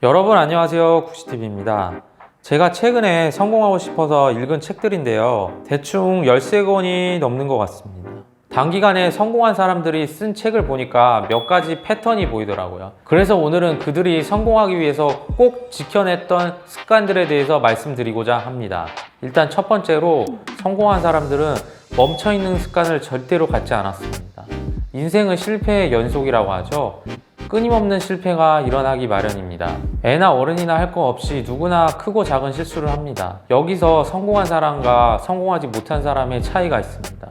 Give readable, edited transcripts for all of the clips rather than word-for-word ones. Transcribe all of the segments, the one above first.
여러분 안녕하세요, 구시TV입니다. 제가 최근에 성공하고 싶어서 읽은 책들인데요, 대충 13권이 넘는 것 같습니다. 단기간에 성공한 사람들이 쓴 책을 보니까 몇 가지 패턴이 보이더라고요. 그래서 오늘은 그들이 성공하기 위해서 꼭 지켜냈던 습관들에 대해서 말씀드리고자 합니다. 일단 첫 번째로, 성공한 사람들은 멈춰있는 습관을 절대로 갖지 않았습니다. 인생은 실패의 연속이라고 하죠. 끊임없는 실패가 일어나기 마련입니다. 애나 어른이나 할 것 없이 누구나 크고 작은 실수를 합니다. 여기서 성공한 사람과 성공하지 못한 사람의 차이가 있습니다.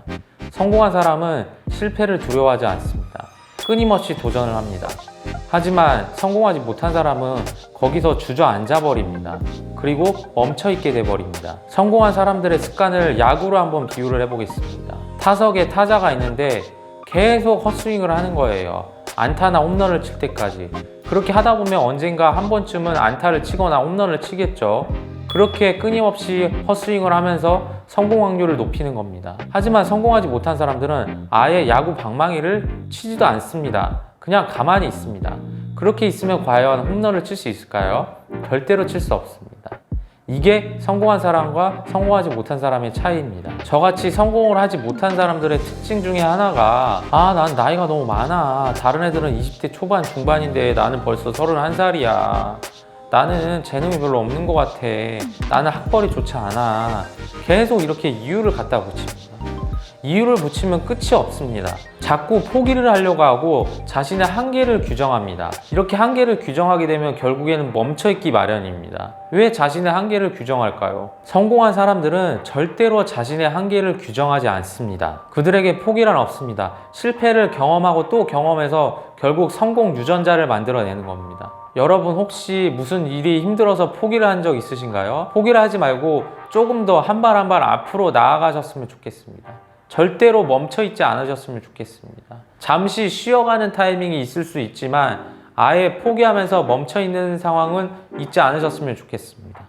성공한 사람은 실패를 두려워하지 않습니다. 끊임없이 도전을 합니다. 하지만 성공하지 못한 사람은 거기서 주저앉아 버립니다. 그리고 멈춰있게 돼버립니다. 성공한 사람들의 습관을 야구로 한번 비유를 해보겠습니다. 타석에 타자가 있는데 계속 헛스윙을 하는 거예요. 안타나 홈런을 칠 때까지. 그렇게 하다 보면 언젠가 한 번쯤은 안타를 치거나 홈런을 치겠죠. 그렇게 끊임없이 헛스윙을 하면서 성공 확률을 높이는 겁니다. 하지만 성공하지 못한 사람들은 아예 야구 방망이를 치지도 않습니다. 그냥 가만히 있습니다. 그렇게 있으면 과연 홈런을 칠 수 있을까요? 절대로 칠 수 없습니다. 이게 성공한 사람과 성공하지 못한 사람의 차이입니다. 저같이 성공을 하지 못한 사람들의 특징 중에 하나가, 난 나이가 너무 많아. 다른 애들은 20대 초반 중반인데 나는 벌써 31살이야. 나는 재능이 별로 없는 것 같아. 나는 학벌이 좋지 않아. 계속 이렇게 이유를 갖다 붙입니다. 이유를 붙이면 끝이 없습니다. 자꾸 포기를 하려고 하고 자신의 한계를 규정합니다. 이렇게 한계를 규정하게 되면 결국에는 멈춰있기 마련입니다. 왜 자신의 한계를 규정할까요? 성공한 사람들은 절대로 자신의 한계를 규정하지 않습니다. 그들에게 포기란 없습니다. 실패를 경험하고 또 경험해서 결국 성공 유전자를 만들어내는 겁니다. 여러분 혹시 무슨 일이 힘들어서 포기를 한 적 있으신가요? 포기를 하지 말고 조금 더 한 발 한 발 앞으로 나아가셨으면 좋겠습니다. 절대로 멈춰있지 않으셨으면 좋겠습니다. 잠시 쉬어가는 타이밍이 있을 수 있지만 아예 포기하면서 멈춰있는 상황은 있지 않으셨으면 좋겠습니다.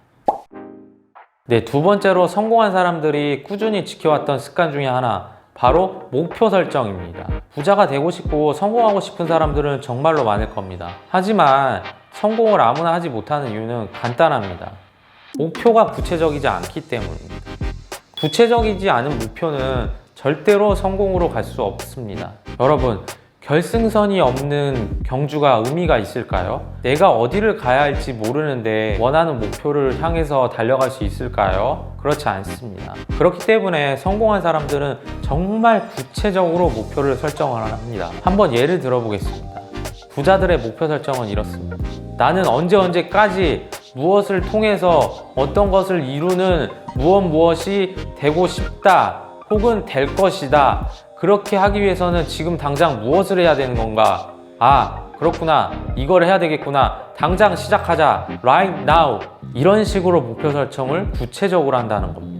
네, 두 번째로 성공한 사람들이 꾸준히 지켜왔던 습관 중에 하나, 바로 목표 설정입니다. 부자가 되고 싶고 성공하고 싶은 사람들은 정말로 많을 겁니다. 하지만 성공을 아무나 하지 못하는 이유는 간단합니다. 목표가 구체적이지 않기 때문입니다. 구체적이지 않은 목표는 절대로 성공으로 갈 수 없습니다. 여러분, 결승선이 없는 경주가 의미가 있을까요? 내가 어디를 가야 할지 모르는데 원하는 목표를 향해서 달려갈 수 있을까요? 그렇지 않습니다. 그렇기 때문에 성공한 사람들은 정말 구체적으로 목표를 설정을 합니다. 한번 예를 들어보겠습니다. 부자들의 목표 설정은 이렇습니다. 나는 언제까지 무엇을 통해서 어떤 것을 이루는 무엇이 되고 싶다, 혹은 될 것이다. 그렇게 하기 위해서는 지금 당장 무엇을 해야 되는 건가? 그렇구나. 이걸 해야 되겠구나. 당장 시작하자. Right now. 이런 식으로 목표 설정을 구체적으로 한다는 겁니다.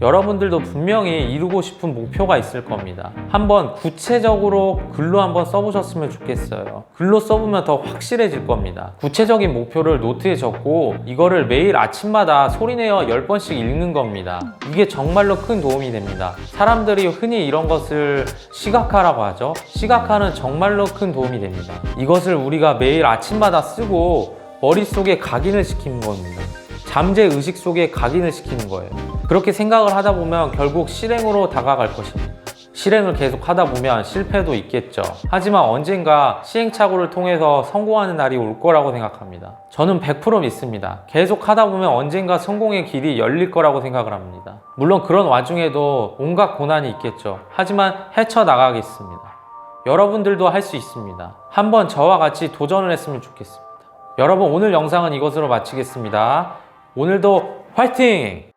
여러분들도 분명히 이루고 싶은 목표가 있을 겁니다. 한번 구체적으로 글로 한번 써보셨으면 좋겠어요. 글로 써보면 더 확실해질 겁니다. 구체적인 목표를 노트에 적고 이거를 매일 아침마다 소리내어 10번씩 읽는 겁니다. 이게 정말로 큰 도움이 됩니다. 사람들이 흔히 이런 것을 시각화라고 하죠. 시각화는 정말로 큰 도움이 됩니다. 이것을 우리가 매일 아침마다 쓰고 머릿속에 각인을 시키는 겁니다. 잠재의식 속에 각인을 시키는 거예요. 그렇게 생각을 하다 보면 결국 실행으로 다가갈 것입니다. 실행을 계속 하다 보면 실패도 있겠죠. 하지만 언젠가 시행착오를 통해서 성공하는 날이 올 거라고 생각합니다. 저는 100% 믿습니다. 계속 하다 보면 언젠가 성공의 길이 열릴 거라고 생각을 합니다. 물론 그런 와중에도 온갖 고난이 있겠죠. 하지만 헤쳐나가겠습니다. 여러분들도 할 수 있습니다. 한번 저와 같이 도전을 했으면 좋겠습니다. 여러분, 오늘 영상은 이것으로 마치겠습니다. 오늘도 화이팅!